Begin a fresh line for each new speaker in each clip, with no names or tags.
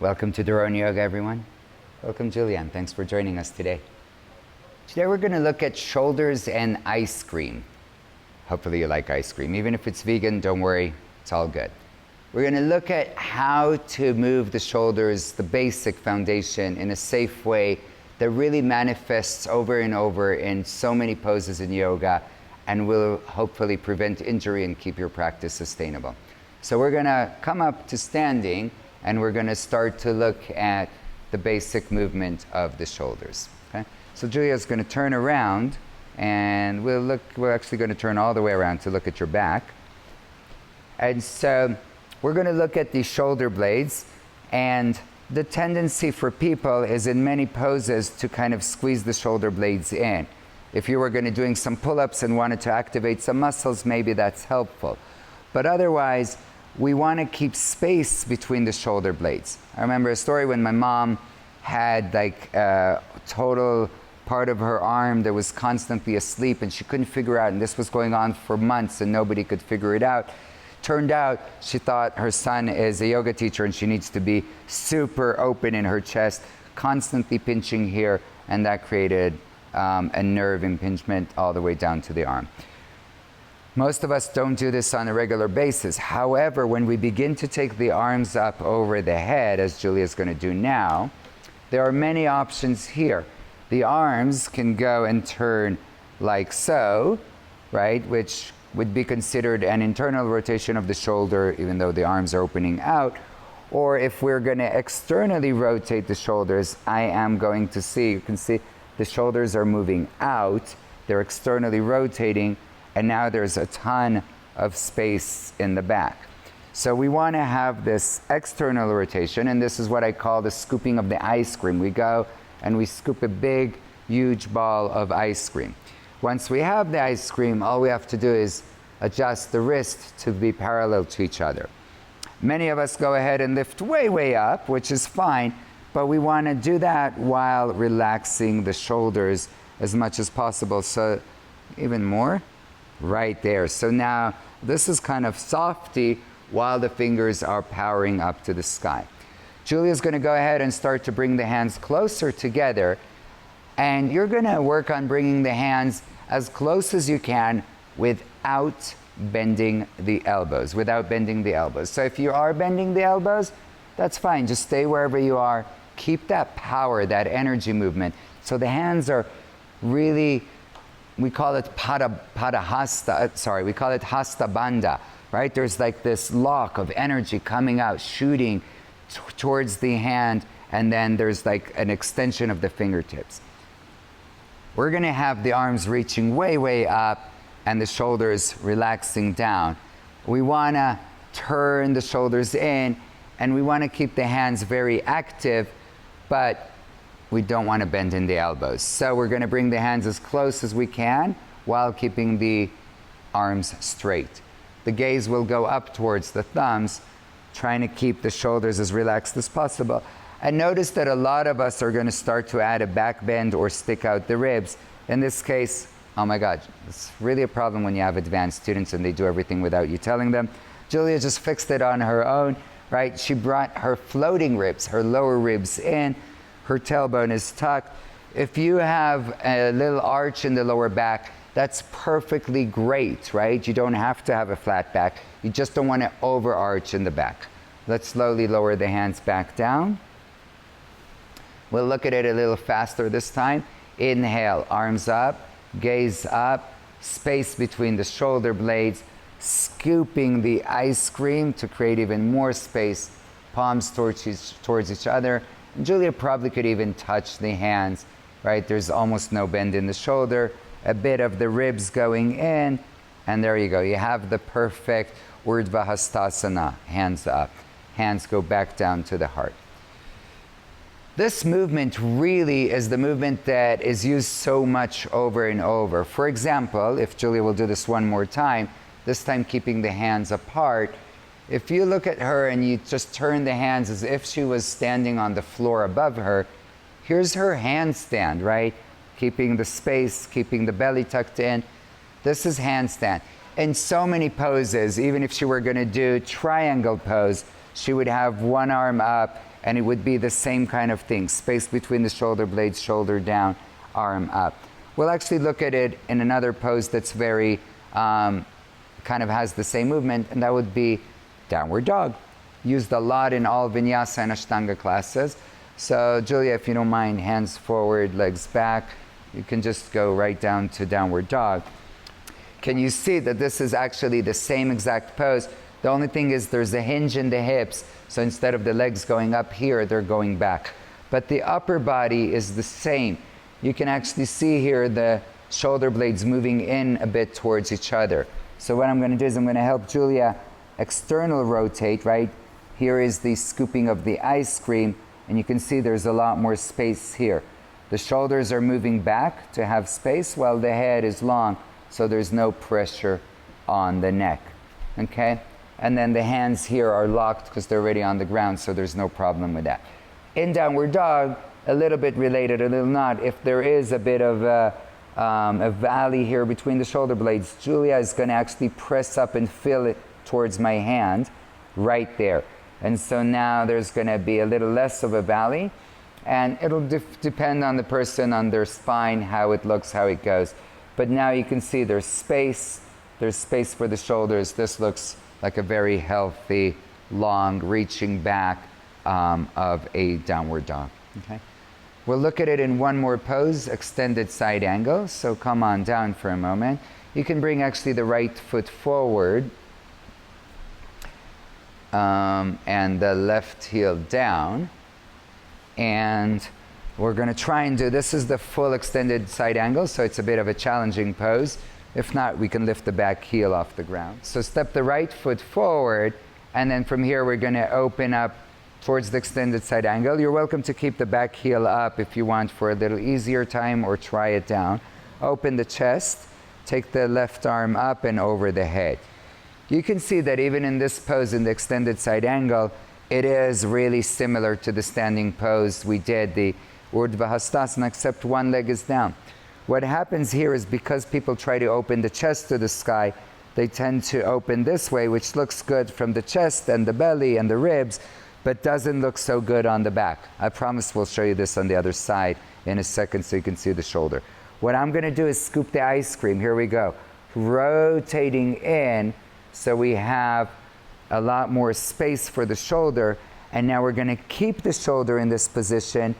Welcome to Drone Yoga, everyone. Welcome, Julianne. Thanks for joining us today. Today we're going to look at shoulders and ice cream. Hopefully you like ice cream. Even if it's vegan, don't worry, it's all good. We're going to look at how to move the shoulders, the basic foundation, in a safe way that really manifests over and over in so many poses in yoga and will hopefully prevent injury and keep your practice sustainable. So we're going to come up to standing and we're going to start to look at the basic movement of the shoulders. Okay? So Julia's going to turn around and we're actually going to turn all the way around to look at your back. And so we're going to look at the shoulder blades, and the tendency for people is in many poses to kind of squeeze the shoulder blades in. If you were going to doing some pull-ups and wanted to activate some muscles, maybe that's helpful. But otherwise, we want to keep space between the shoulder blades. I remember a story when my mom had like a total part of her arm that was constantly asleep and she couldn't figure out, and this was going on for months and nobody could figure it out. Turned out she thought her son is a yoga teacher and she needs to be super open in her chest, constantly pinching here, and that created a nerve impingement all the way down to the arm. Most of us don't do this on a regular basis. However, when we begin to take the arms up over the head, as Julia's going to do now, there are many options here. The arms can go and turn like so, right, which would be considered an internal rotation of the shoulder, even though the arms are opening out. Or if we're going to externally rotate the shoulders, I am going to see, you can see the shoulders are moving out, they're externally rotating, and now there's a ton of space in the back. So we want to have this external rotation, and this is what I call the scooping of the ice cream. We go and we scoop a big, huge ball of ice cream. Once we have the ice cream, all we have to do is adjust the wrist to be parallel to each other. Many of us go ahead and lift way, way up, which is fine, but we want to do that while relaxing the shoulders as much as possible. So even more. Right there. So now this is kind of softy while the fingers are powering up to the sky. Julia's going to go ahead and start to bring the hands closer together, and you're going to work on bringing the hands as close as you can without bending the elbows, So if you are bending the elbows, that's fine. Just stay wherever you are. Keep that power, that energy movement. So the hands are really, we call it we call it hasta bandha, right? There's like this lock of energy coming out, shooting towards the hand, and then there's like an extension of the fingertips. We're going to have the arms reaching way, way up and the shoulders relaxing down. We want to turn the shoulders in, and we want to keep the hands very active, but we don't want to bend in the elbows. So we're going to bring the hands as close as we can while keeping the arms straight. The gaze will go up towards the thumbs, trying to keep the shoulders as relaxed as possible. And notice that a lot of us are going to start to add a back bend or stick out the ribs. In this case, oh my God, it's really a problem when you have advanced students and they do everything without you telling them. Julia just fixed it on her own, right? She brought her floating ribs, her lower ribs in. Her tailbone is tucked. If you have a little arch in the lower back, that's perfectly great, right? You don't have to have a flat back. You just don't want to overarch in the back. Let's slowly lower the hands back down. We'll look at it a little faster this time. Inhale, arms up, gaze up, space between the shoulder blades, scooping the ice cream to create even more space, palms towards each other. Julia probably could even touch the hands, right? There's almost no bend in the shoulder, a bit of the ribs going in, and there you go. You have the perfect Urdhva Hastasana, hands up. Hands go back down to the heart. This movement really is the movement that is used so much over and over. For example, if Julia will do this one more time, this time keeping the hands apart, if you look at her and you just turn the hands as if she was standing on the floor above her, here's her handstand, right? Keeping the space, keeping the belly tucked in. This is handstand. In so many poses, even if she were going to do triangle pose, she would have one arm up And it would be the same kind of thing, space between the shoulder blades, shoulder down, arm up. We'll actually look at it in another pose that's very, kind of has the same movement, and that would be downward dog. Used a lot in all vinyasa and ashtanga classes. So Julia, if you don't mind, hands forward, legs back. You can just go right down to downward dog. Can you see that this is actually the same exact pose? The only thing is there's a hinge in the hips, so instead of the legs going up here, they're going back. But the upper body is the same. You can actually see here the shoulder blades moving in a bit towards each other. So what I'm going to do is I'm going to help Julia external rotate, right? Here is the scooping of the ice cream, and you can see there's a lot more space here. The shoulders are moving back to have space while the head is long, so there's no pressure on the neck, okay? And then the hands here are locked because they're already on the ground, so there's no problem with that. In downward dog, a little bit related, a little not, if there is a bit of a valley here between the shoulder blades, Julia is going to actually press up and feel it towards my hand right there. And so now there's going to be a little less of a valley, and it'll depend on the person, on their spine, how it looks, how it goes. But now you can see there's space for the shoulders. This looks like a very healthy, long, reaching back of a downward dog. Okay? We'll look at it in one more pose, extended side angle. So come on down for a moment. You can bring actually the right foot forward and the left heel down. And we're going to try and do, this is the full extended side angle, so it's a bit of a challenging pose. If not, we can lift the back heel off the ground. So step the right foot forward, and then from here we're going to open up towards the extended side angle. You're welcome to keep the back heel up if you want for a little easier time, or try it down. Open the chest, take the left arm up and over the head. You can see that even in this pose, in the extended side angle, it is really similar to the standing pose we did, the Urdhva Hastasana, except one leg is down. What happens here is because people try to open the chest to the sky, they tend to open this way, which looks good from the chest and the belly and the ribs, but doesn't look so good on the back. I promise we'll show you this on the other side in a second so you can see the shoulder. What I'm going to do is scoop the ice cream. Here we go. Rotating in, so we have a lot more space for the shoulder, and now we're going to keep the shoulder in this position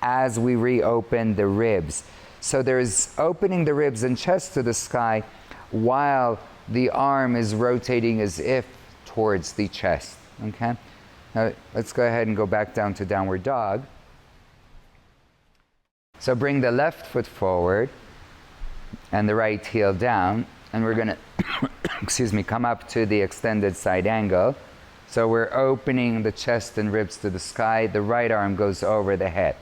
as we reopen the ribs. So there's opening the ribs and chest to the sky while the arm is rotating as if towards the chest, okay? Now let's go ahead and go back down to downward dog. So bring the left foot forward and the right heel down, and we're gonna, excuse me, come up to the extended side angle. So we're opening the chest and ribs to the sky. The right arm goes over the head.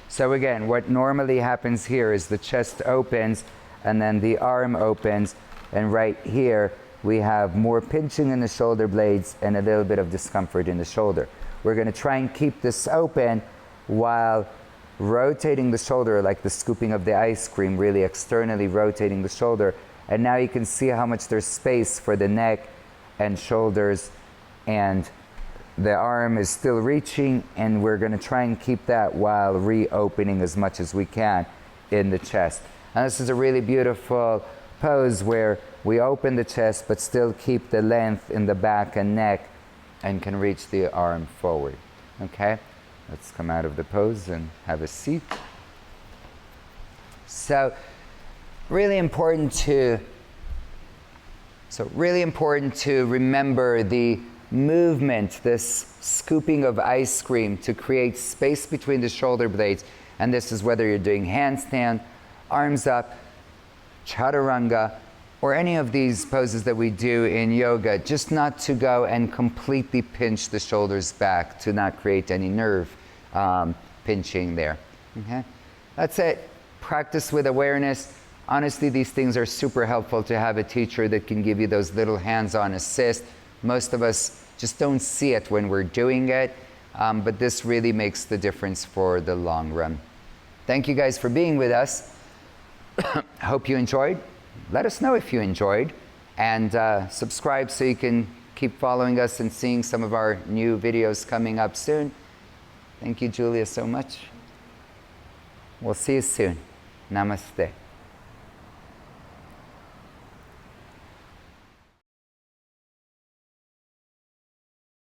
So again, what normally happens here is the chest opens and then the arm opens, and right here we have more pinching in the shoulder blades and a little bit of discomfort in the shoulder. We're going to try and keep this open while rotating the shoulder, like the scooping of the ice cream, really externally rotating the shoulder. And now you can see how much there's space for the neck and shoulders, and the arm is still reaching, and we're going to try and keep that while reopening as much as we can in the chest. And this is a really beautiful pose where we open the chest but still keep the length in the back and neck and can reach the arm forward. Okay? Let's come out of the pose and have a seat. So really important to remember the movement, this scooping of ice cream to create space between the shoulder blades. And this is whether you're doing handstand, arms up, chaturanga, or any of these poses that we do in yoga, just not to go and completely pinch the shoulders back, to not create any nerve pinching there. Okay? That's it. Practice with awareness. Honestly, these things are super helpful to have a teacher that can give you those little hands-on assist. Most of us just don't see it when we're doing it, but this really makes the difference for the long run. Thank you guys for being with us. Hope you enjoyed. Let us know if you enjoyed, and subscribe so you can keep following us and seeing some of our new videos coming up soon. Thank you, Julia, so much. We'll see you soon. Namaste.